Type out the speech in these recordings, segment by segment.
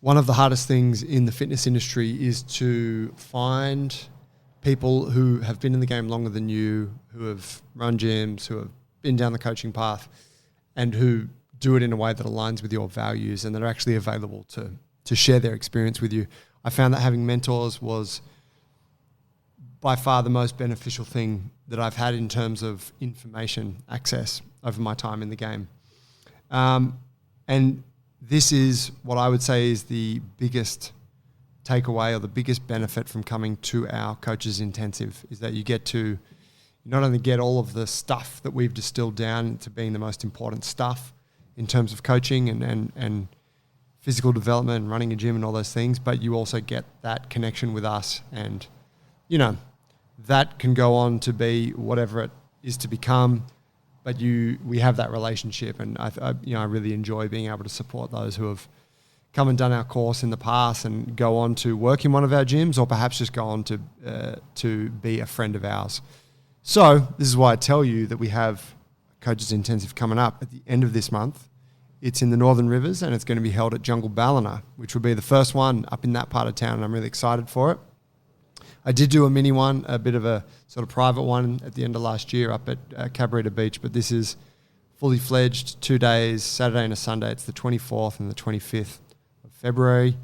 one of the hardest things in the fitness industry is to find people who have been in the game longer than you, who have run gyms, who have been down the coaching path, and who do it in a way that aligns with your values and that are actually available to share their experience with you. I found that having mentors was by far the most beneficial thing that I've had in terms of information access over my time in the game. And this is what I would say is the biggest takeaway or the biggest benefit from coming to our Coaches Intensive, is that you get to not only get all of the stuff that we've distilled down into being the most important stuff in terms of coaching and physical development and running a gym and all those things, but you also get that connection with us, and that can go on to be whatever it is to become. But we have that relationship, and I really enjoy being able to support those who have come and done our course in the past and go on to work in one of our gyms, or perhaps just go on to be a friend of ours. So this is why I tell you that we have Coaches Intensive coming up at the end of this month. It's in the Northern Rivers, and it's going to be held at Jungle Ballina, which will be the first one up in that part of town, and I'm really excited for it. I did do a mini one, a bit of a sort of private one at the end of last year up at Cabarita Beach, but this is fully fledged, 2 days, Saturday and a Sunday. It's the 24th and the 25th of February,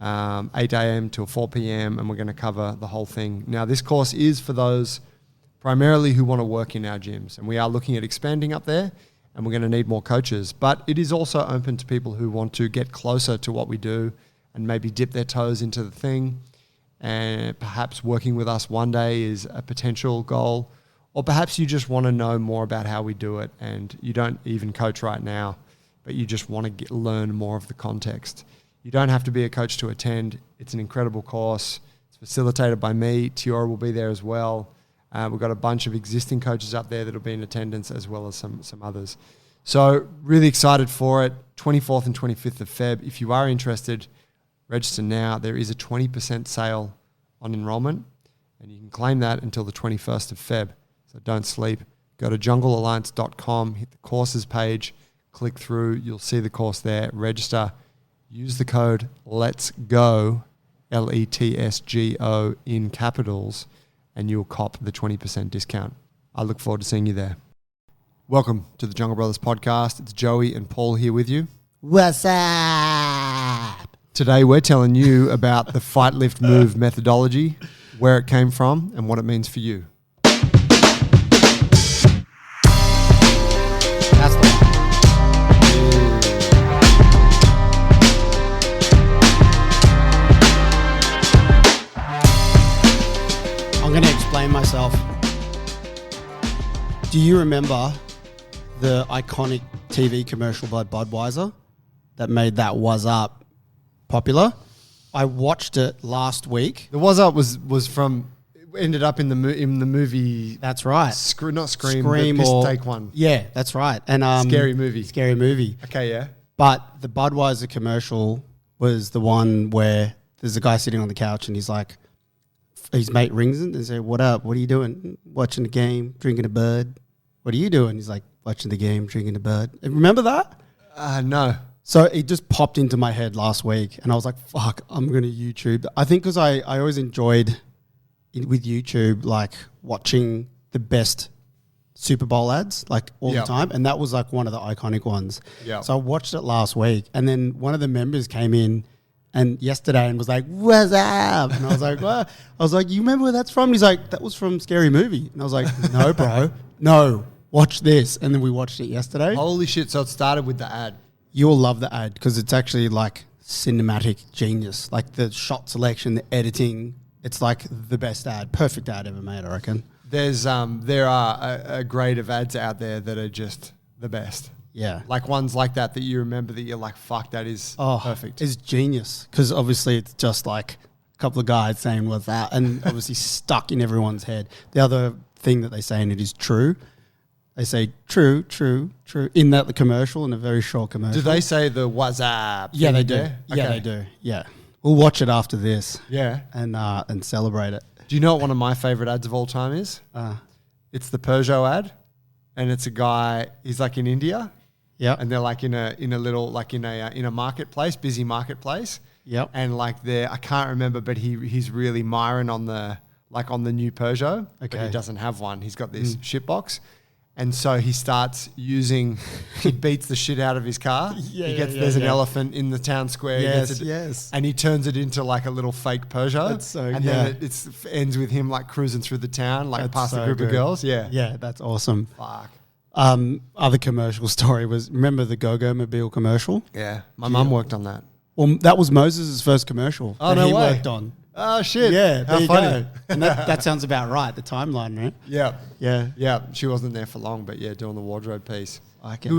8 a.m. till 4 p.m, and we're going to cover the whole thing. Now, this course is for those primarily who want to work in our gyms, and we are looking at expanding up there, and we're going to need more coaches. But it is also open to people who want to get closer to what we do and maybe dip their toes into the thing. And perhaps working with us one day is a potential goal. Or perhaps you just want to know more about how we do it, and you don't even coach right now, but you just want to learn more of the context. You don't have to be a coach to attend. It's an incredible course. It's facilitated by me. Tiora will be there as well. We've got a bunch of existing coaches up there that will be in attendance, as well as some others. So really excited for it. 24th and 25th of Feb. If you are interested, register now. There is a 20% sale on enrollment, and you can claim that until the 21st of Feb. So don't sleep. Go to junglealliance.com, hit the courses page, click through. You'll see the course there. Register. Use the code Let's Go, LETSGO in capitals, and you'll cop the 20% discount. I look forward to seeing you there. Welcome to the Jungle Brothers podcast. It's Joey and Paul here with you. What's up? Today we're telling you about the Fight Lift Move methodology, where it came from, and what it means for you. That's the one. I'm going to explain myself. Do you remember the iconic TV commercial by Budweiser that made that "Was Up" popular? I watched it last week. The Was Up was from, ended up in the movie. That's right. Not Scream, but or Take One. Yeah, that's right. And Scary movie. Scary movie. Okay, yeah. But the Budweiser commercial was the one where there's a guy sitting on the couch and he's like, his mate rings him and says, "What up? What are you doing?" "Watching the game, drinking a bud." "What are you doing?" He's like, "Watching the game, drinking a bud." Remember that? No. So it just popped into my head last week, and I was like, fuck, I'm going to YouTube. I think because I always enjoyed with YouTube, like watching the best Super Bowl ads, like all the time. And that was like one of the iconic ones. Yeah. So I watched it last week, and then one of the members came in and yesterday and was like, "What's up?" And I was like, "What?" I was like, "You remember where that's from?" And he's like, "That was from Scary Movie." And I was like, "No, bro, no, watch this." And then we watched it yesterday. Holy shit. So it started with the ad. You'll love the ad because it's actually like cinematic genius. Like the shot selection, the editing, it's like the best ad, perfect ad ever made, I reckon. There are a grade of ads out there that are just the best. Yeah. Like ones like that you remember that you're like, fuck, that is perfect. It's genius because obviously it's just like a couple of guys saying "What's that?" and obviously stuck in everyone's head. The other thing that they say in it is true. They say true, true, true in the commercial, in a very short commercial. Do they say the "What's up"? Yeah, they do. There? Yeah, Okay. they do. Yeah. We'll watch it after this. Yeah. And celebrate it. Do you know what one of my favorite ads of all time is? It's the Peugeot ad, and it's a guy, he's like in India. Yeah. And they're like in a little, like in a marketplace, busy marketplace. Yep. And like I can't remember, but he's really Myron on the new Peugeot. But Okay. he doesn't have one. He's got this shit box. And so he starts he beats the shit out of his car. There's an elephant in the town square. Yes. And he turns it into like a little fake Peugeot. That's so And then it ends with him like cruising through the town, like That's past so a group good. of girls. Yeah. Yeah, that's awesome. Fuck. Other commercial story was, remember the Go-Go Mobile commercial? Yeah. My mum worked on that. Well, that was Moses' first commercial Oh, that no he way. worked on. Oh, shit. Yeah, How there you funny. go. And that sounds about right, the timeline, right? Yeah. Yeah. Yeah. She wasn't there for long, but yeah, doing the wardrobe piece.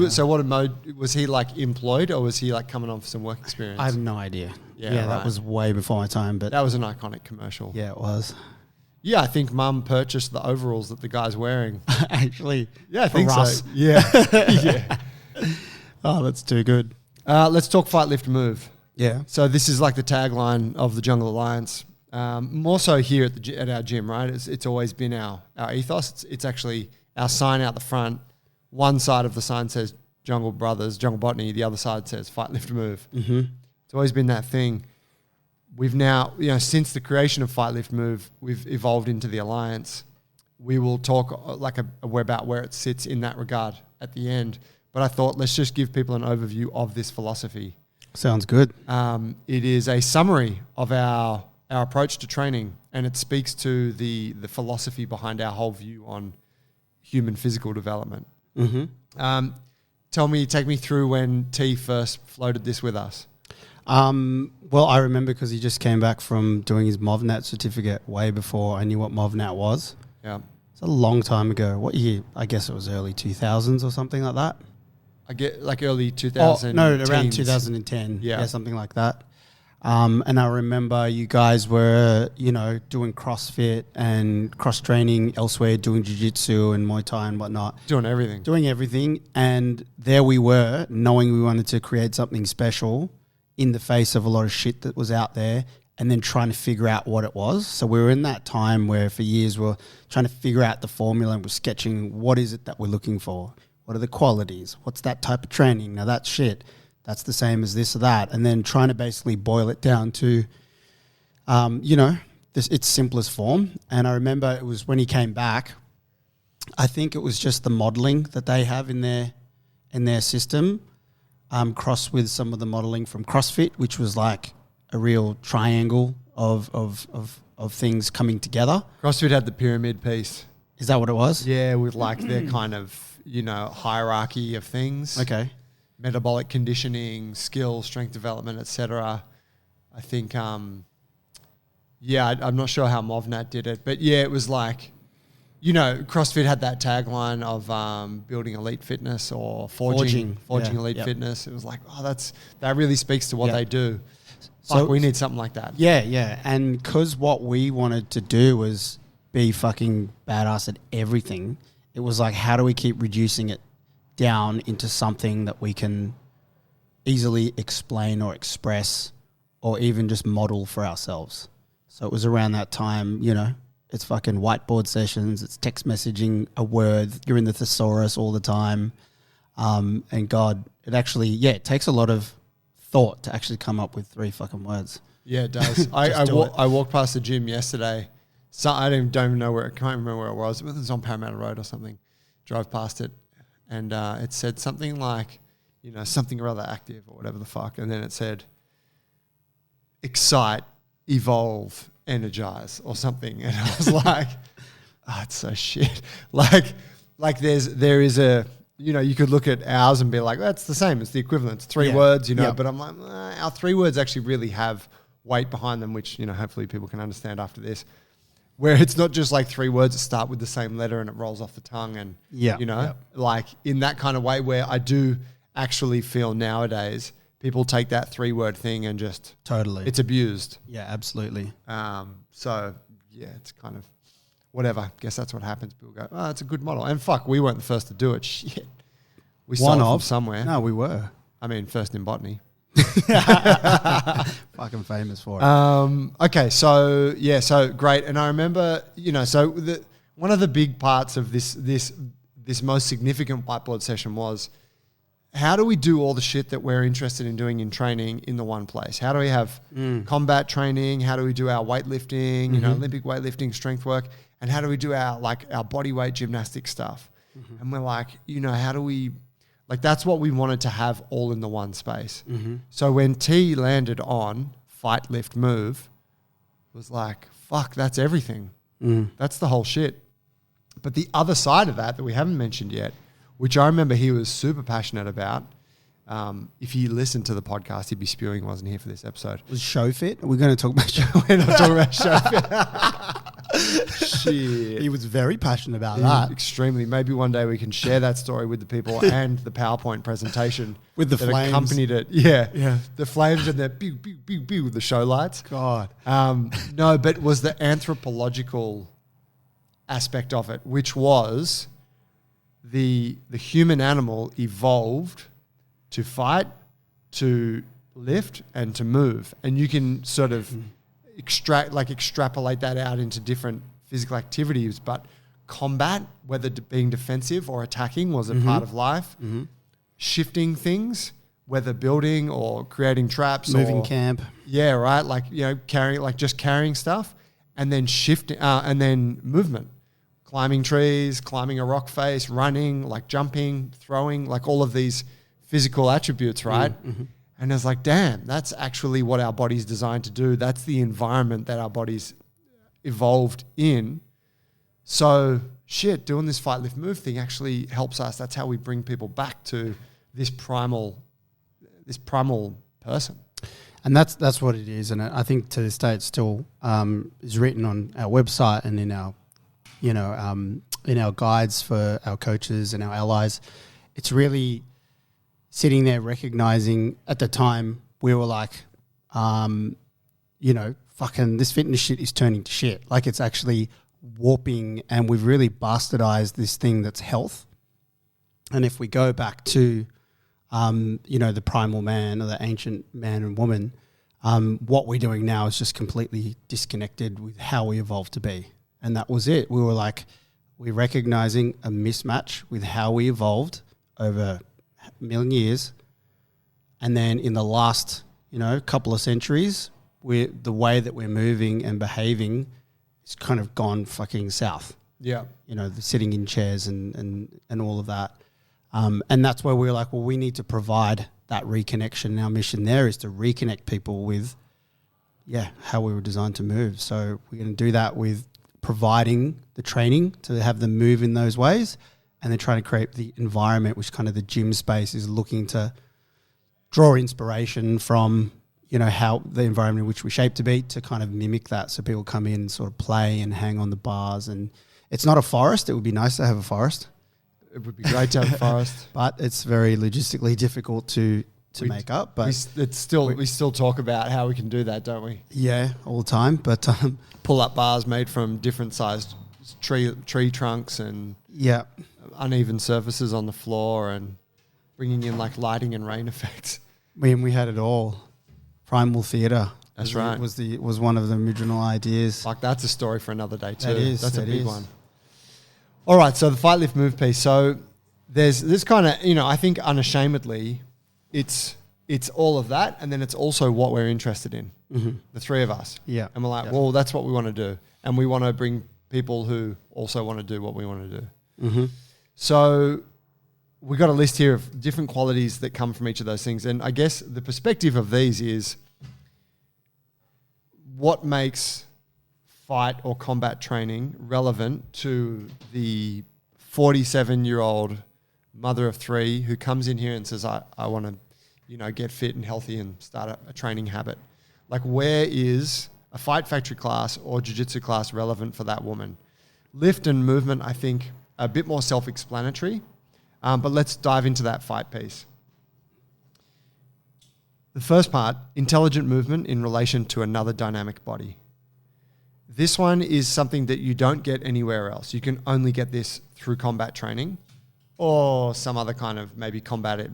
So what did Mo, was he like employed or was he like coming on for some work experience? I have no idea. Yeah, that right. was way before my time, but That was an iconic commercial. yeah, it was. Yeah, I think Mum purchased the overalls that the guy's wearing. Actually, Yeah, I for think Russ. so. Yeah. Yeah. Oh, that's too good. Let's talk Fight, Lift, Move. Yeah. So this is like the tagline of the Jungle Alliance. More so here at our gym, right? It's always been our ethos. It's actually our sign out the front. One side of the sign says Jungle Brothers, Jungle Botany. The other side says Fight, Lift, Move. Mm-hmm. It's always been that thing. We've now, since the creation of Fight, Lift, Move, we've evolved into the Alliance. We will talk about where it sits in that regard at the end. But I thought let's just give people an overview of this philosophy. Sounds good. It is a summary of our approach to training, and it speaks to the philosophy behind our whole view on human physical development. Mm-hmm. Take me through when T first floated this with us. Well, I remember because he just came back from doing his MovNat certificate way before I knew what MovNat was. Yeah. It's a long time ago. What year? I guess it was early 2000s or something like that. I get like early 2000. Around 2010. Yeah. Something like that. And I remember you guys were, doing CrossFit and cross training elsewhere, doing jiu-jitsu and Muay Thai and whatnot. Doing everything. And there we were, knowing we wanted to create something special in the face of a lot of shit that was out there, and then trying to figure out what it was. So we were in that time where for years we were trying to figure out the formula and we're sketching what is it that we're looking for? What are the qualities? What's that type of training? Now that's shit. That's the same as this or that. And then trying to basically boil it down to, its simplest form. And I remember it was when he came back, I think it was just the modeling that they have in their system, crossed with some of the modeling from CrossFit, which was like a real triangle of things coming together. CrossFit had the pyramid piece. Is that what it was? Yeah, with like their kind of, hierarchy of things. Okay. Metabolic conditioning, skill, strength development, etc. I think, I'm not sure how MovNat did it, but yeah, it was like, CrossFit had that tagline of building elite fitness or forging elite fitness. It was like, that really speaks to what they do. So we need something like that. Yeah. And because what we wanted to do was be fucking badass at everything, it was like, how do we keep reducing it down into something that we can easily explain or express or even just model for ourselves? So it was around that time, it's fucking whiteboard sessions, it's text messaging a word, you're in the thesaurus all the time. And God, it takes a lot of thought to actually come up with 3 fucking words. Yeah, it does. I walked past the gym yesterday. So I don't even know where, I can't remember where it was. It was on Parramatta Road or something. Drove past it. And it said something like, something rather active or whatever the fuck. And then it said, excite, evolve, energize or something. And I was like, it's so shit. Like there is a, you could look at ours and be like, that's the same. It's the equivalent. It's 3 words, but I'm like, our 3 words actually really have weight behind them, which, hopefully people can understand after this. Where it's not just like 3 words that start with the same letter and it rolls off the tongue and, like in that kind of way where I do actually feel nowadays people take that 3-word thing and just... Totally. It's abused. Yeah, absolutely. It's kind of whatever. Guess that's what happens. People go, it's a good model. And fuck, we weren't the first to do it. Shit. We stole it from somewhere. No, we were. I mean, first in botany. Fucking famous for it. Okay, so great. And I remember, one of the big parts of this most significant whiteboard session was how do we do all the shit that we're interested in doing in training in the one place? How do we have combat training? How do we do our weightlifting, Olympic weightlifting, strength work? And how do we do our body weight gymnastic stuff? And we're like, how do we, that's what we wanted to have all in the one space. So when T landed on fight, lift, move, it was like, fuck, that's everything. That's the whole shit. But the other side of that we haven't mentioned yet, which I remember he was super passionate about. If he listened to the podcast, he'd be spewing. Wasn't here for this episode. Was show fit? Are we going to talk about show? We're not talking about show fit. Shit. He was very passionate about that. Extremely. Maybe one day we can share that story with the people and the PowerPoint presentation with the that flames. Accompanied it. Yeah. The flames and the pew, pew, pew, pew, the show lights. God. No, but was the anthropological aspect of it, which was the human animal evolved to fight, to lift, and to move. And you can sort of extrapolate that out into different physical activities. But combat, whether being defensive or attacking, was a part of life. Shifting things, whether building or creating traps, moving camp. Yeah, right. Carrying stuff, and then shifting, and then movement. Climbing trees, climbing a rock face, running, jumping, throwing, all of these physical attributes, right? And it's like, damn, that's actually what our body's designed to do. That's the environment that our body's evolved in. So shit, doing this fight, lift, move thing actually helps us. That's how we bring people back to this primal person. And that's what it is. And I think to this day it still is written on our website and in our in our guides for our coaches and our allies. It's really sitting there recognizing at the time we were like, fucking this fitness shit is turning to shit. It's actually warping, and we've really bastardized this thing that's health. And if we go back to, the primal man or the ancient man and woman, what we're doing now is just completely disconnected with how we evolved to be. And that was it. We were we're recognizing a mismatch with how we evolved over a million years. And then in the last, couple of centuries, the way that we're moving and behaving is kind of gone fucking south. Yeah. The sitting in chairs and all of that. And that's where we're like, well, we need to provide that reconnection. And our mission there is to reconnect people with, how we were designed to move. So we're going to do that with providing the training to have them move in those ways, and then trying to create the environment, which kind of the gym space is looking to draw inspiration from, how the environment in which we shape to be, to kind of mimic that. So people come in and sort of play and hang on the bars. And it's not a forest. It would be nice to have a forest. It would be great to have a forest. But it's very logistically difficult to make up. But we still talk about how we can do that, don't we? Yeah, all the time. But pull-up bars made from different sized tree trunks and uneven surfaces on the floor, and bringing in lighting and rain effects. We had it all. Primal theatre. That's right. Was one of the original ideas. That's a story for another day too. That's a big one. All right, so the fight, lift, move piece. So there's this kind of, I think unashamedly, it's all of that, and then it's also what we're interested in, the three of us. Yeah. And we're like, well, that's what we want to do. And we want to bring people who also want to do what we want to do. So we got a list here of different qualities that come from each of those things. And I guess the perspective of these is what makes fight or combat training relevant to the 47-year-old mother of three who comes in here and says, I want to, get fit and healthy and start a training habit. Where is a Fight Factory class or jiu-jitsu class relevant for that woman? Lift and movement, I think, are a bit more self-explanatory, but let's dive into that fight piece. The first part, intelligent movement in relation to another dynamic body. This one is something that you don't get anywhere else. You can only get this through combat training or some other kind of maybe combative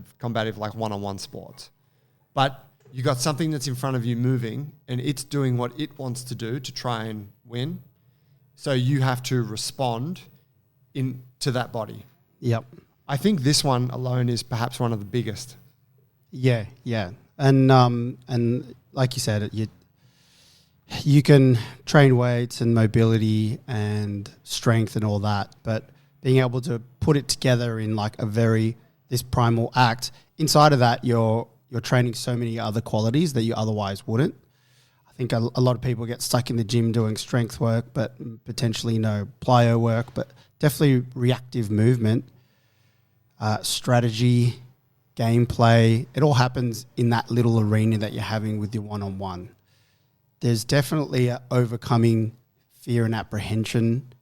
one-on-one sports. But you got something that's in front of you moving, and it's doing what it wants to do to try and win. So you have to respond to that body. Yep. I think this one alone is perhaps one of the biggest. Yeah, yeah. And like you said, you can train weights and mobility and strength and all that, but being able to put it together in like this primal act, inside of that you're training so many other qualities that you otherwise wouldn't. I think a lot of people get stuck in the gym doing strength work, but potentially no plyo work, but definitely reactive movement, strategy, gameplay. It all happens in that little arena that you're having with your one-on-one. There's definitely a overcoming fear and apprehension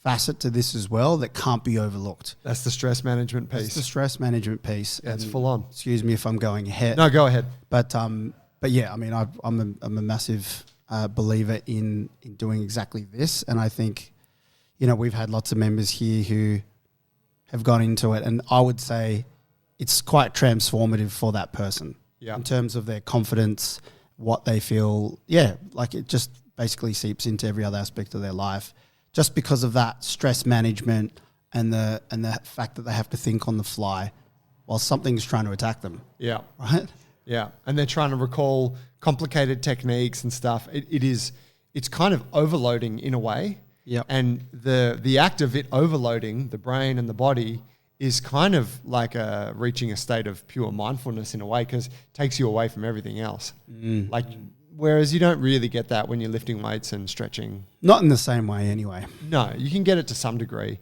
facet to this as well that can't be overlooked. That's the stress management piece. That's the stress management piece. Yeah, it's full on. Excuse me if I'm going ahead. No, go ahead. But yeah, I mean, I'm a massive believer in doing exactly this, and I think, we've had lots of members here who have gone into it, and I would say it's quite transformative for that person in terms of their confidence, what they feel. Yeah, like it just basically seeps into every other aspect of their life, just because of that stress management and the fact that they have to think on the fly while something's trying to attack them. Yeah. Right? Yeah. And they're trying to recall complicated techniques and stuff. It's kind of overloading in a way. Yeah. And the act of it overloading the brain and the body is kind of like reaching a state of pure mindfulness in a way, because it takes you away from everything else. Like, whereas you don't really get that when you're lifting weights and stretching. Not in the same way anyway. No, you can get it to some degree.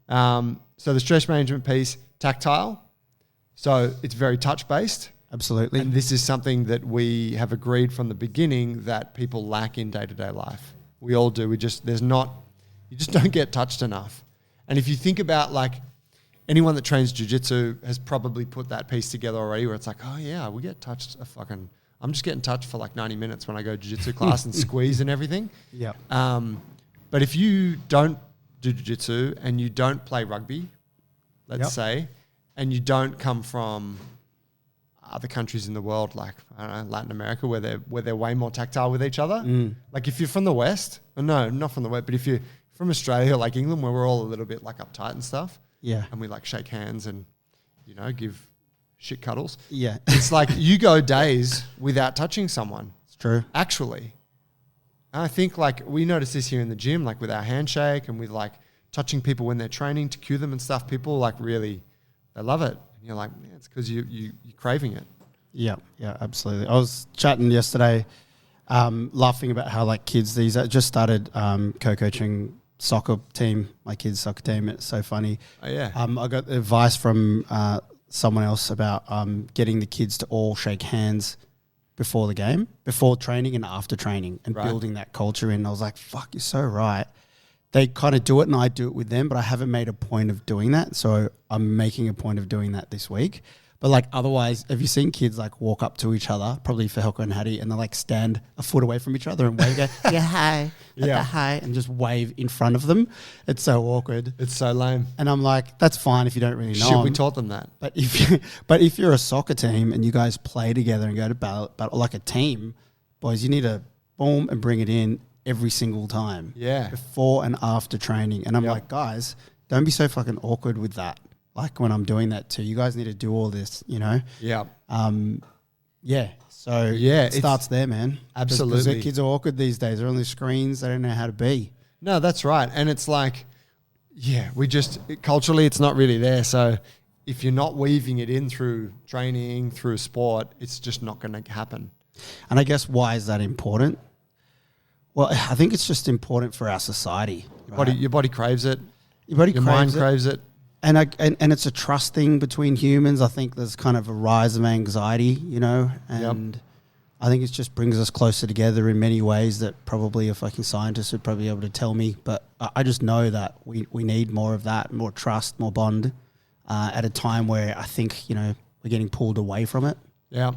So the stress management piece, tactile. So it's very touch-based. Absolutely. And this is something that we have agreed from the beginning that people lack in day-to-day life. We all do. You just don't get touched enough. And if you think about, like, anyone that trains jiu-jitsu has probably put that piece together already, where it's like, oh yeah, we get touched I'm just getting touched for like 90 minutes when I go jiu-jitsu class and squeeze and everything. Yeah. But if you don't do jiu-jitsu and you don't play rugby, let's say, and you don't come from other countries in the world, like, I don't know, Latin America, where they're way more tactile with each other. Like, if you're from the West, or no, not from the West, but if you're from Australia, like England, where we're all a little bit like uptight and stuff. Yeah. And we like shake hands and, give shit cuddles. Yeah. It's like you go days without touching someone. It's true. Actually. And I think, like, we notice this here in the gym, like with our handshake and with like touching people when they're training to cue them and stuff. People like really, they love it. And you're like, man, it's because you're craving it. Yeah. Yeah, absolutely. I was chatting yesterday, laughing about how like kids just started co-coaching soccer team, my kids' soccer team. It's so funny. Oh yeah. I got advice from someone else about getting the kids to all shake hands before the game, before training and after training, and building that culture in. I was like, fuck, you're so right. They kind of do it and I do it with them, but I haven't made a point of doing that. So I'm making a point of doing that this week. But like, otherwise, have you seen kids like walk up to each other, probably for Helco and Hattie, and they like stand a foot away from each other and wave, go, yeah, hi, hi, and just wave in front of them? It's so awkward. It's so lame. And I'm like, that's fine if you don't really know. Shit, we taught them that. But if you're a soccer team and you guys play together and go to battle like a team, boys, you need to boom and bring it in every single time. Yeah. Before and after training. And I'm like, guys, don't be so fucking awkward with that. Like when I'm doing that too, you guys need to do all this, Yeah. Yeah. So it starts there, man. Absolutely. Because the kids are awkward these days. They're on the screens. They don't know how to be. No, that's right. And it's like, culturally, it's not really there. So if you're not weaving it in through training, through sport, it's just not going to happen. And I guess why is that important? Well, I think it's just important for our society. Your body craves it. Your mind craves it. And it's a trust thing between humans. I think there's kind of a rise of anxiety, and I think it just brings us closer together in many ways that probably a fucking scientist would probably be able to tell me. But I just know that we need more of that, more trust, more bond at a time where I think, we're getting pulled away from it. Yeah.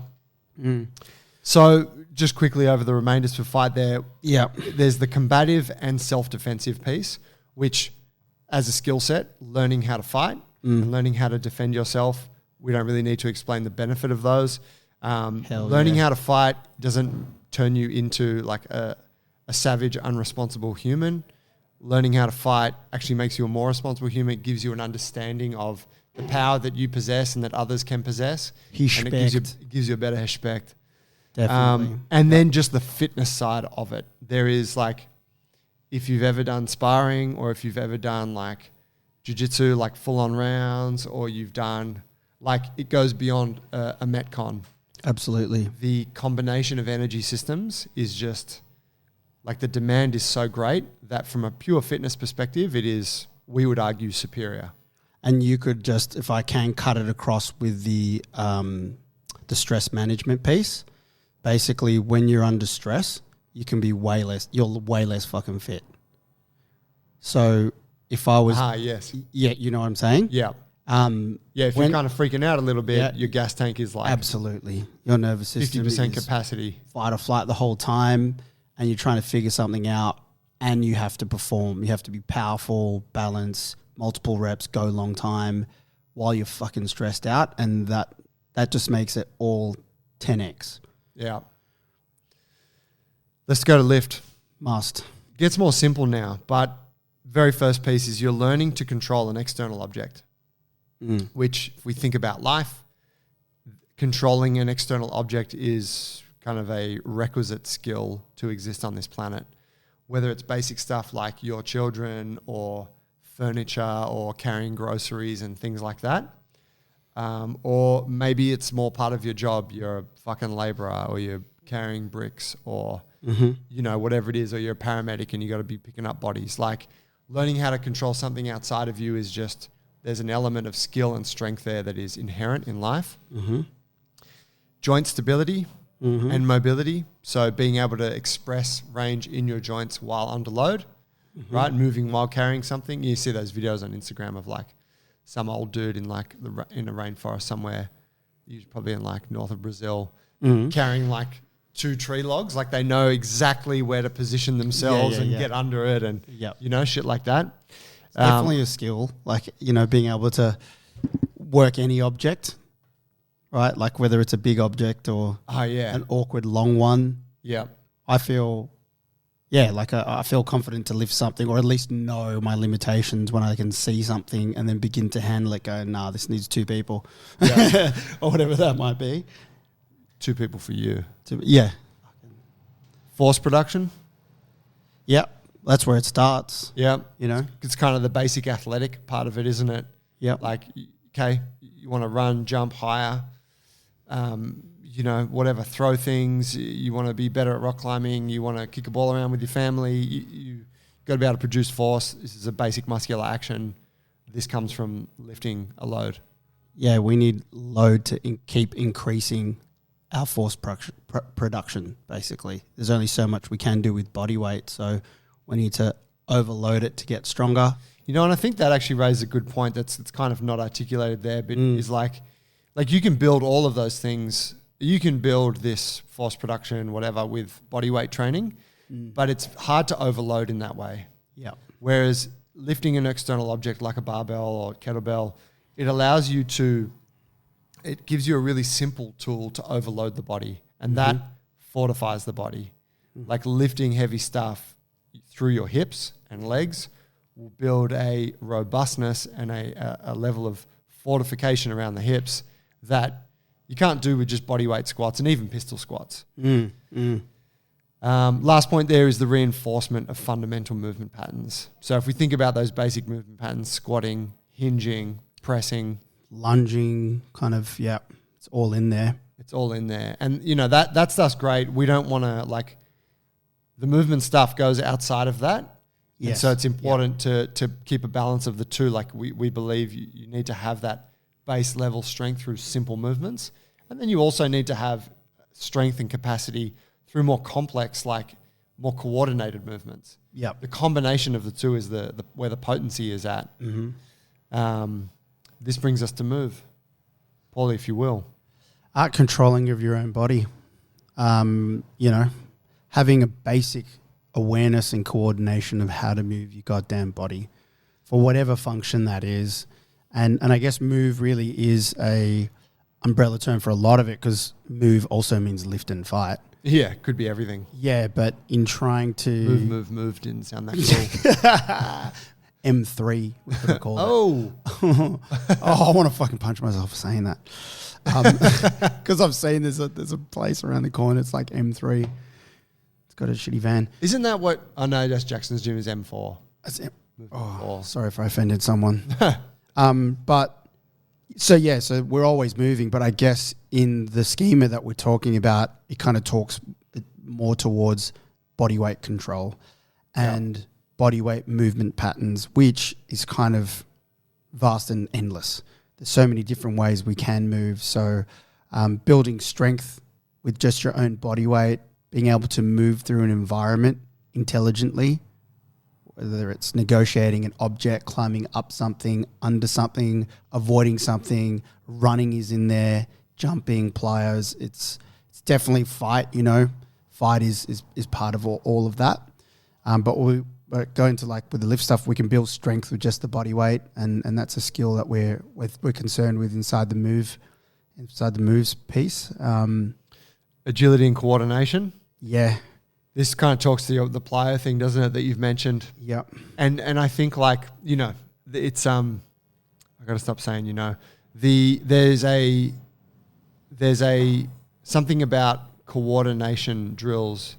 So just quickly over the remainders for fight there. Yeah. There's the combative and self-defensive piece, which as a skill set, learning how to fight and learning how to defend yourself. We don't really need to explain the benefit of those. Learning how to fight doesn't turn you into like a savage, unresponsible human. Learning how to fight actually makes you a more responsible human. It gives you an understanding of the power that you possess and that others can possess. And it gives you a better respect. Definitely. And then just the fitness side of it. There is like, if you've ever done sparring or if you've ever done like jiu-jitsu, like full-on rounds, or you've done, like it goes beyond a Metcon. Absolutely. The combination of energy systems is just, like the demand is so great that from a pure fitness perspective, it is, we would argue, superior. And you could just, if I can cut it across with the stress management piece, basically when you're under stress, you're way less fucking fit. So if I was... yes. Yeah, you know what I'm saying? Yeah. If you're kind of freaking out a little bit, your gas tank is like... Absolutely. Your nervous system 50% capacity. Fight or flight the whole time, and you're trying to figure something out, and you have to perform. You have to be powerful, balance, multiple reps, go long time while you're fucking stressed out, and that just makes it all 10x. Yeah. Let's go to lift. Must. Gets more simple now, but very first piece is you're learning to control an external object, which if we think about life, controlling an external object is kind of a requisite skill to exist on this planet, whether it's basic stuff like your children or furniture or carrying groceries and things like that. Or maybe it's more part of your job. You're a fucking laborer or you're carrying bricks or, you know, whatever it is, or you're a paramedic and you got to be picking up bodies. Like learning how to control something outside of you is just, there's an element of skill and strength there that is inherent in life. Joint stability and mobility. So being able to express range in your joints while under load, right? Moving while carrying something. You see those videos on Instagram of like some old dude in like in a rainforest somewhere, usually probably in like north of Brazil, carrying like 2 tree logs. Like they know exactly where to position themselves and get under it and, you know, shit like that. It's definitely a skill, like, you know, being able to work any object, right? Like whether it's a big object or an awkward long one. Yeah. I feel, I feel confident to lift something, or at least know my limitations when I can see something and then begin to handle it, go, nah, this needs 2 people or whatever that might be. 2 people for you. Force production? Yeah. That's where it starts. Yeah. You know? It's kind of the basic athletic part of it, isn't it? Yeah. Like, okay, you want to run, jump higher, you know, whatever, throw things. You want to be better at rock climbing. You want to kick a ball around with your family. You got to be able to produce force. This is a basic muscular action. This comes from lifting a load. Yeah, we need load to keep increasing our force production, basically. There's only so much we can do with body weight, so we need to overload it to get stronger. You know, and I think that actually raises a good point that's kind of not articulated there, but is like you can build all of those things. You can build this force production, whatever, with body weight training, but it's hard to overload in that way. Yeah. Whereas lifting an external object like a barbell or kettlebell, it allows you to, it gives you a really simple tool to overload the body, and that fortifies the body. Like lifting heavy stuff through your hips and legs will build a robustness and a level of fortification around the hips that you can't do with just body weight squats and even pistol squats. Last point there is the reinforcement of fundamental movement patterns. So if we think about those basic movement patterns, squatting, hinging, pressing, lunging, kind of, it's all in there. It's all in there. And, you know, that stuff's great. We don't want to, like, the movement stuff goes outside of that. Yes. And so it's important to keep a balance of the two. Like we believe you need to have that base level strength through simple movements. And then you also need to have strength and capacity through more complex, like more coordinated movements. Yeah. The combination of the two is the where the potency is at. This brings us to move. Paulie, if you will. Controlling of your own body. You know, having a basic awareness and coordination of how to move your goddamn body for whatever function that is. And I guess move really is a umbrella term for a lot of it, because move also means lift and fight. Yeah, could be everything. Yeah, but in trying to... Move didn't sound that cool. M3, we could have called Oh, I want to fucking punch myself for saying that. Because I've seen there's a place around the corner. It's like M3. It's got a shitty van. isn't that what? Oh no, that's Jackson's gym is M4. Sorry if I offended someone. But so we're always moving. But I guess in the schema that we're talking about, it kind of talks more towards body weight control and body weight movement patterns, which is kind of vast and endless. There's so many different ways we can move. So building strength with just your own body weight, being able to move through an environment intelligently, whether it's negotiating an object, climbing up something, under something, avoiding something, running is in there, jumping, plyos. It's definitely fight, Fight is part of all of that. But going to like with the lift stuff, we can build strength with just the body weight, and that's a skill that we're concerned with inside the moves piece. Agility and coordination. Yeah, This kind of talks to the plyo thing, doesn't it, that you've mentioned? Yep. And I think it's I got to stop saying there's a something about coordination drills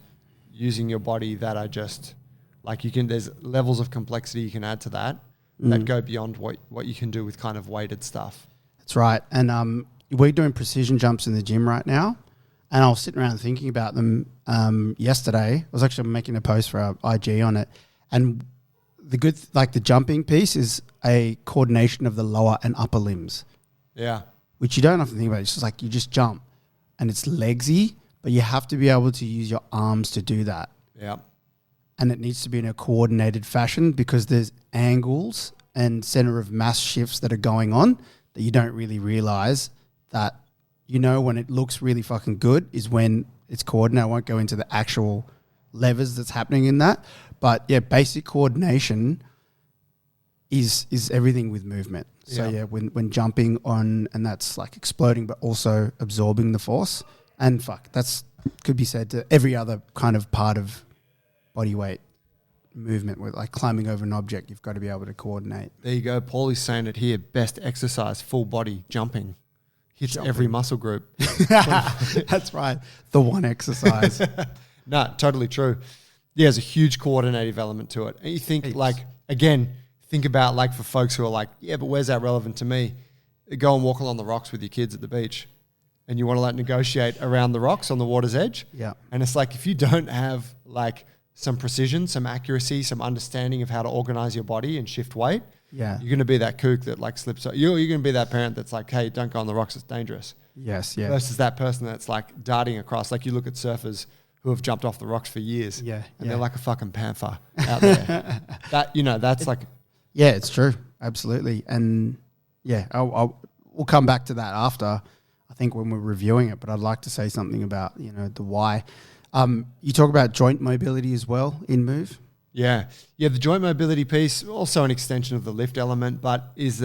using your body that are just like there's levels of complexity you can add to that that go beyond what you can do with kind of weighted stuff. That's right. And we're doing precision jumps in the gym right now. And I was sitting around thinking about them yesterday. I was actually making a post for our IG on it. And the jumping piece is a coordination of the lower and upper limbs. Yeah. Which you don't have to think about. It's just like you just jump. And it's legsy, but you have to be able to use your arms to do that. Yeah. And it needs to be in a coordinated fashion because there's angles and center of mass shifts that are going on that you don't really realize that, when it looks really fucking good is when it's coordinated. I won't go into the actual levers that's happening in that. But yeah, basic coordination is everything with movement. So yeah, when jumping on, and that's like exploding, but also absorbing the force. And that's could be said to every other kind of part of body weight movement, with like climbing over an object, you've got to be able to coordinate. There you go. Paulie's saying it here. Best exercise, full body jumping. Hits every muscle group. That's right. The one exercise. No, totally true. Yeah, there's a huge coordinative element to it. And you think think about for folks who are like, yeah, but where's that relevant to me? Go and walk along the rocks with your kids at the beach and you want to negotiate around the rocks on the water's edge. Yeah. And it's if you don't have some precision, some accuracy, some understanding of how to organize your body and shift weight, you're going to be that kook that slips. You're going to be that parent that's hey, don't go on the rocks, it's dangerous. Yes, yeah. Versus that person that's darting across. You look at surfers who have jumped off the rocks for years. Yeah. And they're like a fucking panther out there. That's Yeah, it's true. Absolutely. And yeah, we'll come back to that after, I think, when we're reviewing it, but I'd like to say something about, the why. You talk about joint mobility as well in Move. Yeah. The joint mobility piece, also an extension of the lift element, but there's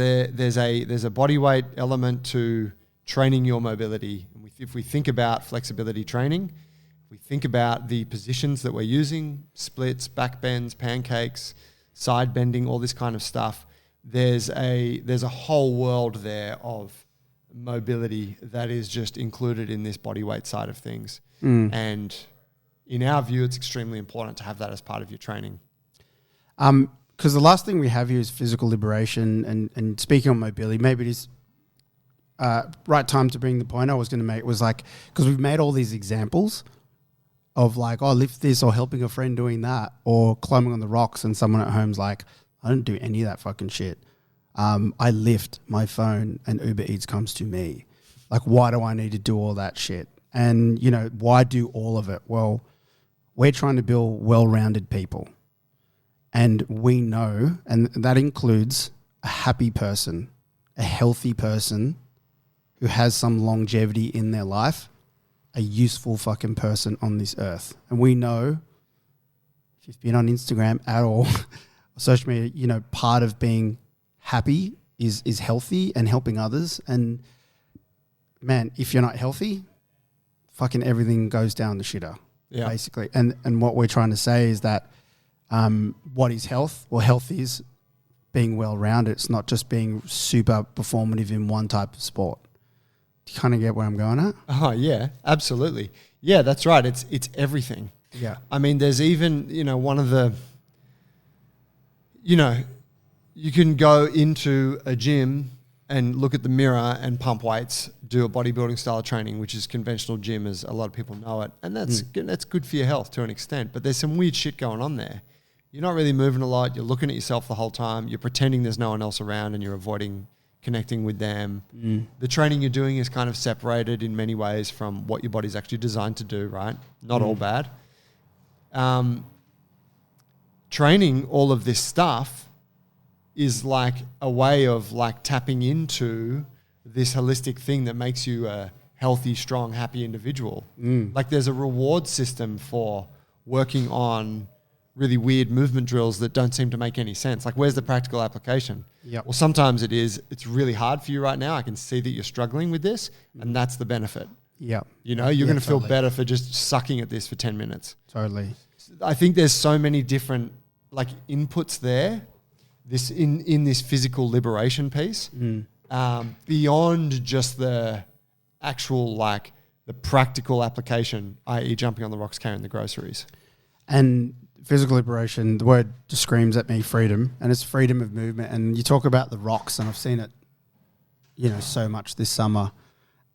a body weight element to training your mobility. And if we think about flexibility training, we think about the positions that we're using, splits, back bends, pancakes, side bending, all this kind of stuff. There's a whole world there of mobility that is just included in this body weight side of things. And in our view, it's extremely important to have that as part of your training. Because the last thing we have here is physical liberation, and speaking on mobility, maybe it is right time to bring the point I was going to make was because we've made all these examples of lift this, or helping a friend doing that, or climbing on the rocks, and someone at home's I don't do any of that fucking shit. I lift my phone and Uber Eats comes to me. Why do I need to do all that shit? And, why do all of it? Well, we're trying to build well-rounded people. And we know, and that includes a happy person, a healthy person who has some longevity in their life, a useful fucking person on this earth. And we know, if you've been on Instagram at all, social media, part of being happy is healthy and helping others. And man, if you're not healthy, fucking everything goes down the shitter, basically. And what we're trying to say is that what is health? Well, health is being well-rounded. It's not just being super performative in one type of sport. Do you kind of get where I'm going at? Oh, yeah, absolutely. Yeah, that's right. It's everything. Yeah. I mean, there's even, one of the, you can go into a gym and look at the mirror and pump weights, do a bodybuilding style of training, which is conventional gym as a lot of people know it. And that's good for your health to an extent. But there's some weird shit going on there. You're not really moving a lot. You're looking at yourself the whole time. You're pretending there's no one else around and you're avoiding connecting with them. The training you're doing is kind of separated in many ways from what your body's actually designed to do, right? Not all bad. Training all of this stuff is like a way of like tapping into this holistic thing that makes you a healthy, strong, happy individual. Like there's a reward system for working on really weird movement drills that don't seem to make any sense. Like, where's the practical application? Yep. Well, sometimes it's really hard for you right now. I can see that you're struggling with this, and that's the benefit. Yeah. You're going to feel better for just sucking at this for 10 minutes. Totally. I think there's so many different like inputs there, this in this physical liberation piece, beyond just the actual like the practical application, i.e. jumping on the rocks, carrying the groceries. And physical liberation, the word just screams at me freedom, and it's freedom of movement. And you talk about the rocks, and I've seen it, so much this summer.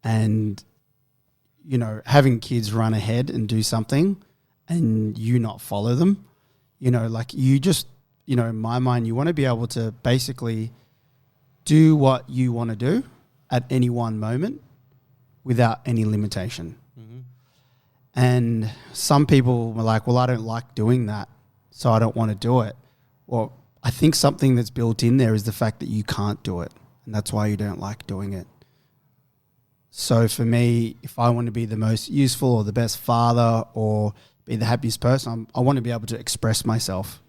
And, having kids run ahead and do something and you not follow them, like you just, in my mind, you want to be able to basically do what you want to do at any one moment without any limitation. And some people were like, well, I don't like doing that, so I don't want to do it. Well, I think something that's built in there is the fact that you can't do it, and that's why you don't like doing it. So for me, if I want to be the most useful or the best father or be the happiest person, I want to be able to express myself.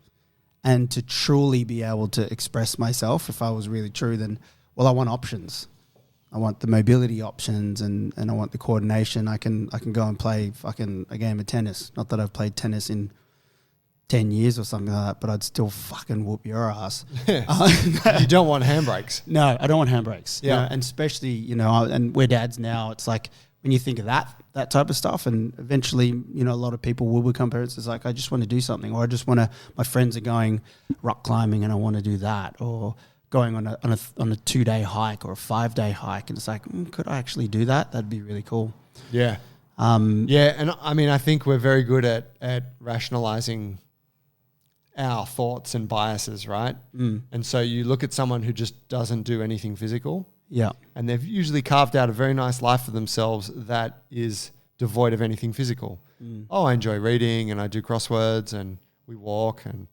And to truly be able to express myself, if I was really true, then, well, I want options. I want the mobility options and I want the coordination. I can go and play fucking a game of tennis. Not that I've played tennis in 10 years or something like that, but I'd still fucking whoop your ass. You don't want handbrakes. No, I don't want handbrakes. Yeah. And especially, and we're dads now, it's like when you think of that type of stuff, and eventually, a lot of people will become parents. It's like, I just want to do something, or I just want to, my friends are going rock climbing and I want to do that, or going on a 2-day hike or a 5-day hike, and it's like, could I actually do that? That'd be really cool. Yeah. And I mean, I think we're very good at rationalizing our thoughts and biases, right? And so you look at someone who just doesn't do anything physical, and they've usually carved out a very nice life for themselves that is devoid of anything physical. Oh, I enjoy reading and I do crosswords and we walk and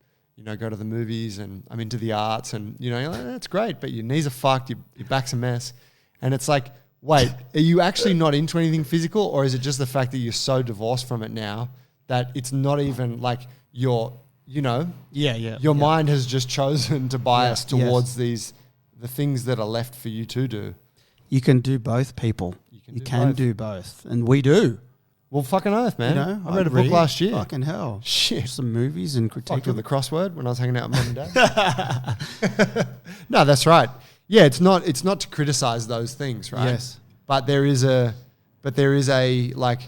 go to the movies and I'm into the arts and, you're like, that's great, but your knees are fucked, your back's a mess. And it's like, wait, are you actually not into anything physical, or is it just the fact that you're so divorced from it now that it's not even like your mind has just chosen to bias towards the things that are left for you to do? You can do both, people. You can do both. And we do. Well, fucking oath, man. I read a book last year. Fucking hell. Shit. Some movies and critique. Fucked with the crossword when I was hanging out with mum and dad. No, that's right. Yeah, it's not to criticize those things, right? Yes. But there is a like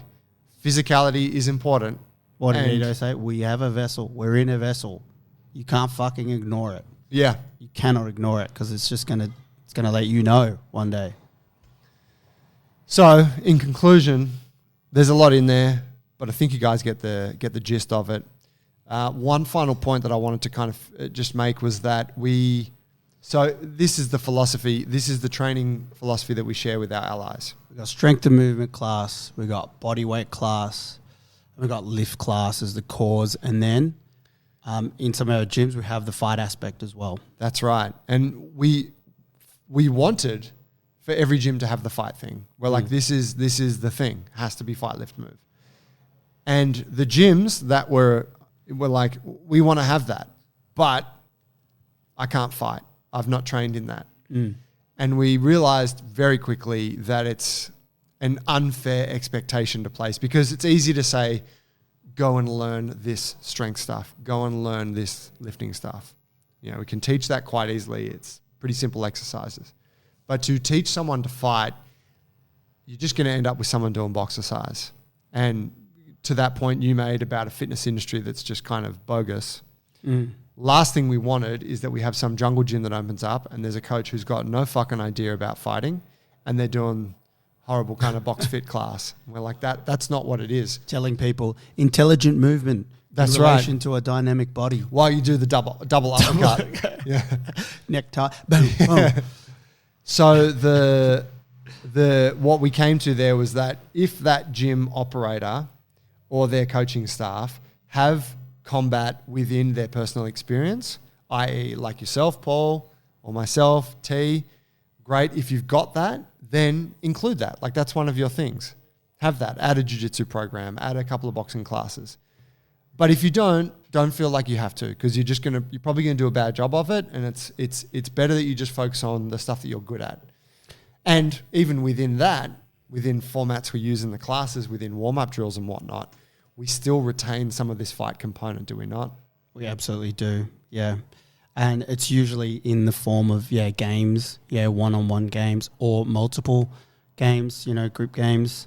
physicality is important. What did Nito say? We have a vessel. We're in a vessel. You can't fucking ignore it. Yeah. You cannot ignore it because it's just gonna let you know one day. So, in conclusion, there's a lot in there, but I think you guys get the gist of it. One final point that I wanted to kind of just make was that this is the philosophy, this is the training philosophy that we share with our allies. We've got strength and movement class, we've got body weight class, we've got lift class as the cause, and then in some of our gyms we have the fight aspect as well. That's right. And we wanted for every gym to have the fight thing. We're like, this is the thing. It has to be fight, lift, move. And the gyms that were like, we want to have that, but I can't fight. I've not trained in that. And we realized very quickly that it's an unfair expectation to place, because it's easy to say, go and learn this strength stuff, go and learn this lifting stuff. We can teach that quite easily. It's pretty simple exercises. But to teach someone to fight, you're just going to end up with someone doing boxercise. And to that point you made about a fitness industry that's just kind of bogus. Last thing we wanted is that we have some jungle gym that opens up and there's a coach who's got no fucking idea about fighting and they're doing horrible kind of box fit class. And we're like, that's not what it is. Telling people intelligent movement that's in relation to a dynamic body. While you do the double uppercut. Yeah. Neck tie. Boom, boom. So what we came to there was that if that gym operator or their coaching staff have combat within their personal experience, i.e. like yourself, Paul, or myself, T, great. If you've got that, then include that. Like that's one of your things. Have that. Add a jiu-jitsu program. Add a couple of boxing classes. But if you don't feel like you have to, because you're probably gonna do a bad job of it, and it's better that you just focus on the stuff that you're good at. And even within that, within formats we use in the classes, within warm-up drills and whatnot, we still retain some of this fight component, do we not? We absolutely do, yeah. And it's usually in the form of, games, one-on-one games or multiple games, group games.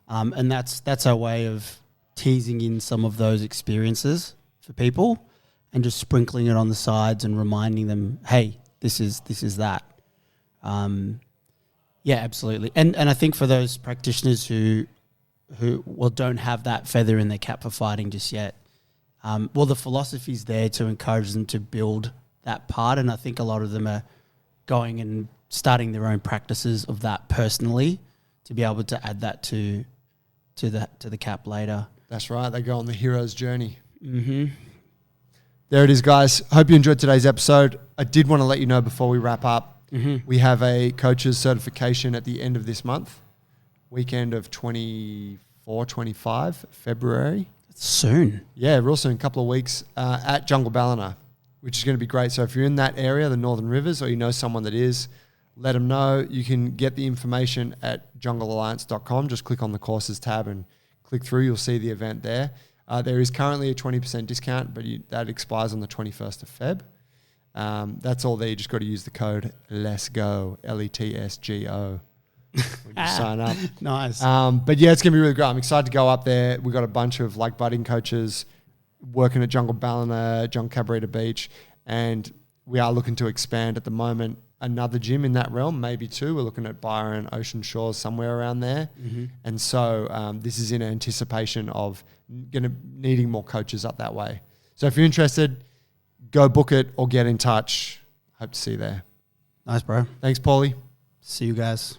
And that's our way of teasing in some of those experiences for people and just sprinkling it on the sides and reminding them, hey, this is that. Yeah, absolutely. And I think for those practitioners who don't have that feather in their cap for fighting just yet, the philosophy's there to encourage them to build that part, and I think a lot of them are going and starting their own practices of that personally to be able to add that to the cap later. That's right. They go on the hero's journey. Mm-hmm. There it is, guys. Hope you enjoyed today's episode. I did want to let you know before we wrap up, we have a coach's certification at the end of this month, weekend of 24, 25 February. Soon. Yeah, real soon, a couple of weeks at Jungle Ballina, which is going to be great. So if you're in that area, the Northern Rivers, or you know someone that is, let them know. You can get the information at junglealliance.com. Just click on the courses tab and click through. You'll see the event there. There is currently a 20% discount, but that expires on the 21st of Feb. That's all there. You just got to use the code LETSGO, LETSGO, when you sign up. Nice. But yeah, it's going to be really great. I'm excited to go up there. We've got a bunch of budding coaches working at Jungle Ballina, Jungle Cabarita Beach, and we are looking to expand at the moment another gym in that realm, maybe two. We're looking at Byron, Ocean Shores, somewhere around there. Mm-hmm. And so this is in anticipation of needing more coaches up that way. So if you're interested, go book it or get in touch. Hope to see you there. Nice, bro. Thanks, Paulie. See you guys.